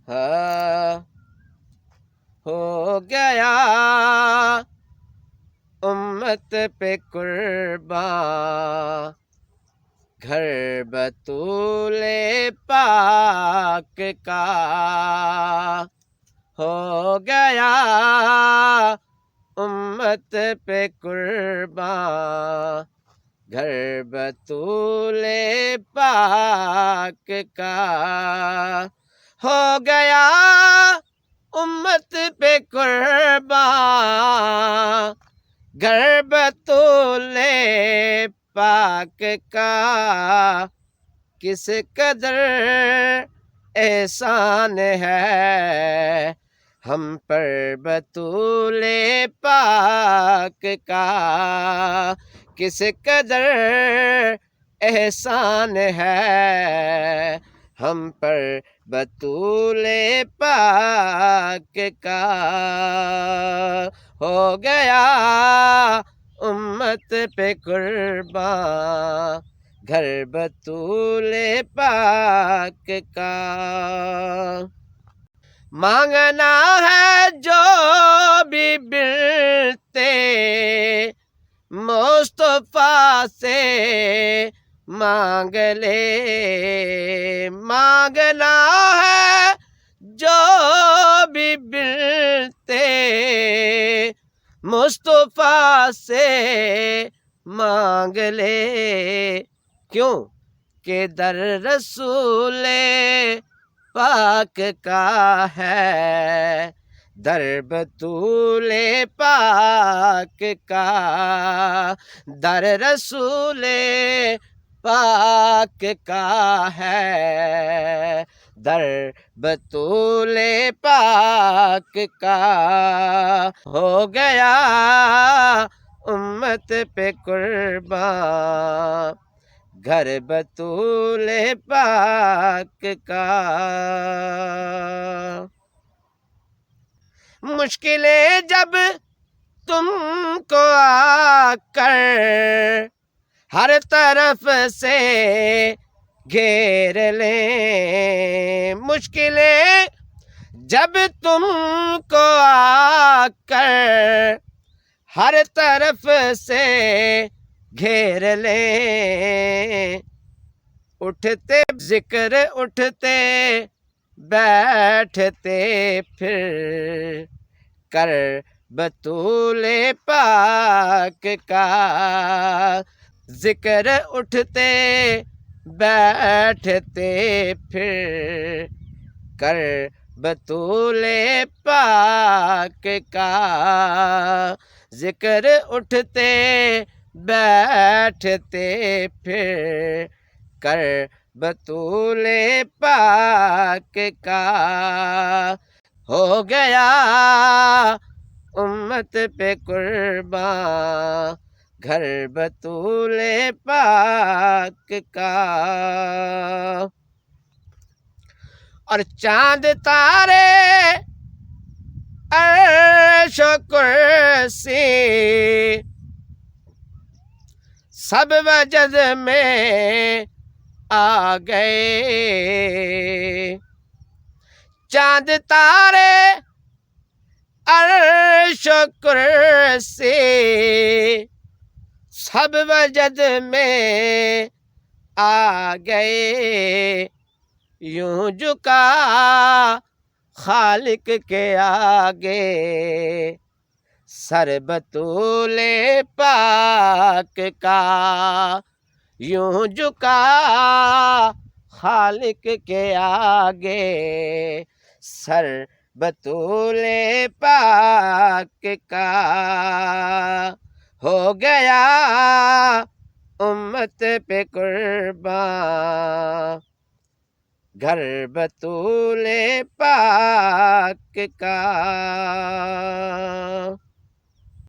ہاں ہو گیا امت پہ قربان، گھر بطول پاک کا ہو گیا امت پہ قربان، گھر بطول پاک کا ہو گیا امت پہ قربان، گھر بطول پاک کا کس قدر احسان ہے ہم پر بطول پاک کا، کس قدر احسان ہے ہم پر بطول پاک کا ہو گیا امت پہ قربان، گھر بطول پاک کا مانگنا ہے جو بھی ملتے مصطفیٰ سے مانگ لے، مانگنا ہے جو بھی ملتے مصطفیٰ سے مانگ لے، کیوں کہ در رسول پاک کا ہے، در بطول پاک کا، در رسول پاک کا ہے، در بطول پاک کا ہو گیا امت پہ قربان، گھر بطول پاک کا مشکلیں جب تم کو آ کر ہر طرف سے گھیر لیں، مشکلیں جب تم کو آ کر ہر طرف سے گھیر لیں، اٹھتے ذکر اٹھتے بیٹھتے پھر کر بطول پاک کا، ذکر اٹھتے بیٹھتے پھر کر بطول پاک کا، ذکر اٹھتے بیٹھتے پھر کر بطول پاک کا ہو گیا امت پہ قربان، گھر بطول پاک کا اور چاند تارے عرش و کرسی سب وجد میں آ گئے، چاند تارے عرش و کرسی سب وجد میں آ گئے، یوں جھکا خالق کے آگے سر بطول پاک کا، یوں جھکا خالق کے آگے سر بطول پاک کا ہو گیا امت پہ قربان، گھر بطول پاک کا